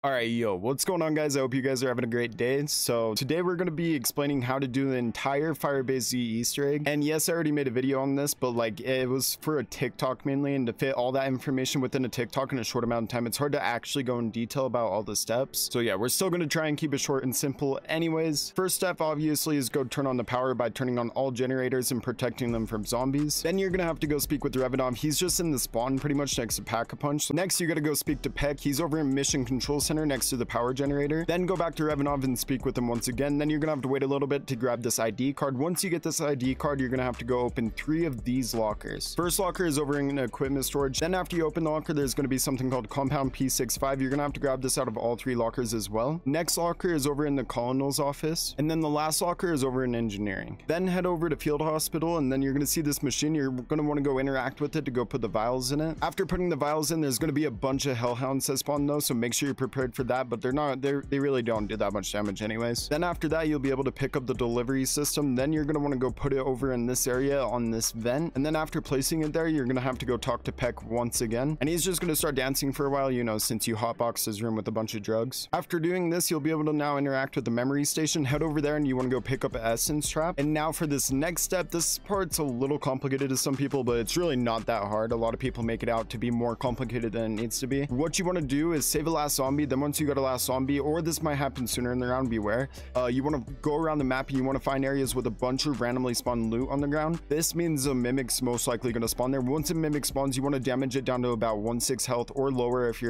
Alright, yo, what's going on, guys? I hope you guys are having a great day. So today we're going to be explaining how to do the entire Firebase Z Easter egg. And yes, I already made a video on this, but like it was for a TikTok mainly, and to fit all that information within a TikTok in a short amount of time, it's hard to actually go in detail about all the steps. So yeah, we're still going to try and keep it short and simple anyways. First step obviously is go turn on the power by turning on all generators and protecting them from zombies. Then you're going to have to go speak with Revenov. He's just in the spawn pretty much next to Pack-a-Punch. So next you got to go speak to Peck. He's over in Mission Control Center next to the power generator. Then go back to Revenov and speak with him once again. Then you're gonna have to wait a little bit to grab this ID card. Once you get this ID card, you're gonna have to go open 3 of these lockers. First locker is over in equipment storage. Then after you open the locker, there's gonna be something called compound P65. You're gonna have to grab this out of all 3 lockers as well. Next locker is over in the colonel's office, and then the last locker is over in engineering. Then head over to field hospital, and then you're gonna see this machine. You're gonna want to go interact with it to go put the vials in it. After putting the vials in, there's gonna be a bunch of hellhounds that spawn though, so make sure you're prepared for that, but they really don't do that much damage anyways. Then after that, you'll be able to pick up the delivery system. Then you're going to want to go put it over in this area on this vent, and then after placing it there, you're going to have to go talk to Peck once again, and he's just going to start dancing for a while, you know, since you hotboxed his room with a bunch of drugs. After doing this, you'll be able to now interact with the memory station. Head over there and you want to go pick up an essence trap. And now for this next step, this part's a little complicated to some people, but it's really not that hard. A lot of people make it out to be more complicated than it needs to be. What you want to do is save a last zombie. Then once you got a last zombie, or this might happen sooner in the round, beware, you want to go around the map and you want to find areas with a bunch of randomly spawned loot on the ground. This means a mimic's most likely going to spawn there. Once a mimic spawns, you want to damage it down to about 1/6 health or lower if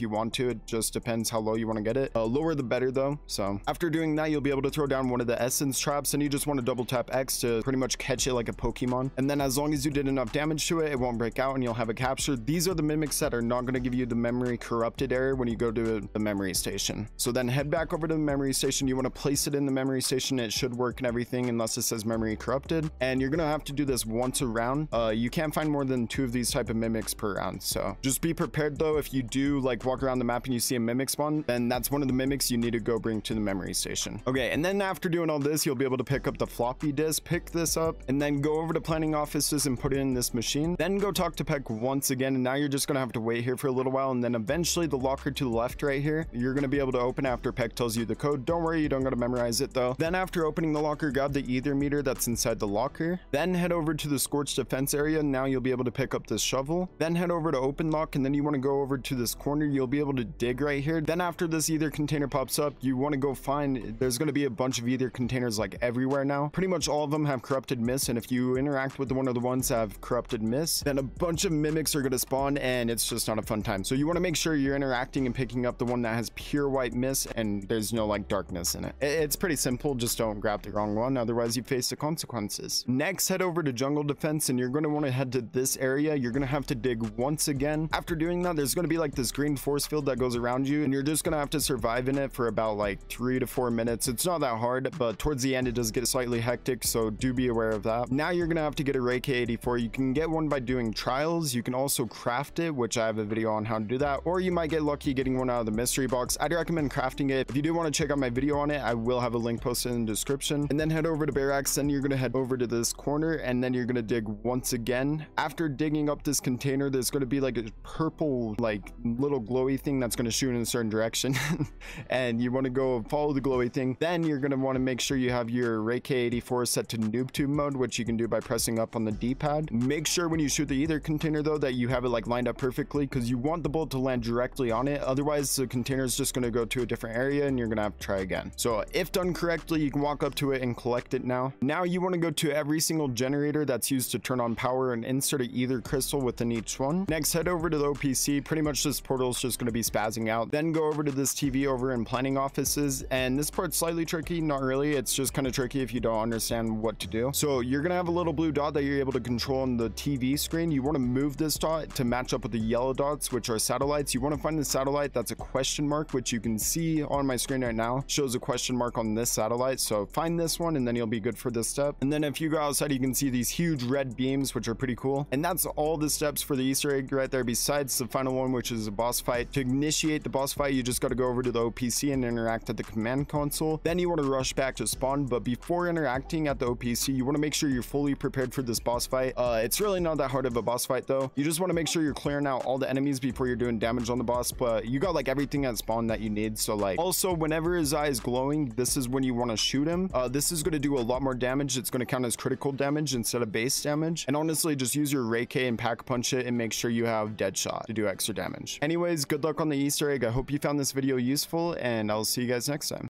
you want to. It just depends how low you want to get it. Lower the better though. So after doing that, you'll be able to throw down one of the essence traps, and you just want to double tap X to pretty much catch it like a Pokemon. And then as long as you did enough damage to it, it won't break out and you'll have a capture. These are the mimics that are not going to give you the memory corrupted error when you go to the memory station. So then head back over to the memory station. You want to place it in the memory station. It should work and everything unless it says memory corrupted, and you're gonna have to do this once a round. You can't find more than 2 of these type of mimics per round, so just be prepared though. If you do like walk around the map and you see a mimic spawn, then that's one of the mimics you need to go bring to the memory station. Okay, and then after doing all this, you'll be able to pick up the floppy disk. Pick this up and then go over to planning offices and put it in this machine. Then go talk to Peck once again, and now you're just gonna have to wait here for a little while, and then eventually the locker to the left right here, you're gonna be able to open after Peck tells you the code. Don't worry, you don't gotta memorize it though. Then after opening the locker, grab the ether meter that's inside the locker. Then head over to the scorch defense area. Now you'll be able to pick up this shovel. Then head over to open lock, and then you want to go over to this corner. You'll be able to dig right here. Then after this ether container pops up, you want to go find, there's going to be a bunch of ether containers like everywhere now. Pretty much all of them have corrupted mist, and if you interact with one of the ones that have corrupted mist, then a bunch of mimics are going to spawn, and it's just not a fun time. So you want to make sure you're interacting and picking up the one that has pure white mist and there's no like darkness in it. It's pretty simple, just don't grab the wrong one, otherwise you face the consequences. Next, head over to jungle defense, and you're going to want to head to this area. You're going to have to dig once again. After doing that, there's going to be like this green force field that goes around you, and you're just going to have to survive in it for about like 3 to 4 minutes. It's not that hard, but towards the end it does get slightly hectic, so do be aware of that. Now you're going to have to get a Ray K84. You can get one by doing trials. You can also craft it, which I have a video on how to do that, or you might get lucky getting one out of the mystery box. I'd recommend crafting it. If you do want to check out my video on it, I will have a link posted in the description. And then head over to barracks. Then you're going to head over to this corner, and then you're going to dig once again. After digging up this container, there's going to be like a purple like little glowy thing that's going to shoot in a certain direction and you want to go follow the glowy thing. Then you're going to want to make sure you have your Ray K84 set to noob tube mode, which you can do by pressing up on the D-pad. Make sure when you shoot the ether container though that you have it like lined up perfectly, because you want the bullet to land directly on it. Otherwise the container is just going to go to a different area and you're going to have to try again. So if done correctly, you can walk up to it and collect it. Now you want to go to every single generator that's used to turn on power and insert an ether crystal within each one. Next, head over to the OPC. Pretty much this portal is just going to be spazzing out. Then go over to this TV over in planning offices, and this part's slightly tricky. Not really, it's just kind of tricky if you don't understand what to do. So you're going to have a little blue dot that you're able to control on the TV screen. You want to move this dot to match up with the yellow dots, which are satellites. You want to find the satellite that's a question mark, which you can see on my screen right now, shows a question mark on this satellite. So find this one and then you'll be good for this step. And then if you go outside, you can see these huge red beams, which are pretty cool. And that's all the steps for the Easter egg right there, besides the final one, which is a boss fight. To initiate the boss fight, you just got to go over to the OPC and interact at the command console. Then you want to rush back to spawn, but before interacting at the OPC, you want to make sure you're fully prepared for this boss fight. It's really not that hard of a boss fight though. You just want to make sure you're clearing out all the enemies before you're doing damage on the boss, but you got like everything at spawn that you need. So like, also whenever his eye is glowing, this is when you want to shoot him. This is going to do a lot more damage. It's going to count as critical damage instead of base damage. And honestly, just use your Ray K and pack punch it and make sure you have Deadshot to do extra damage. Anyways, good luck on the Easter egg. I hope you found this video useful, and I'll see you guys next time.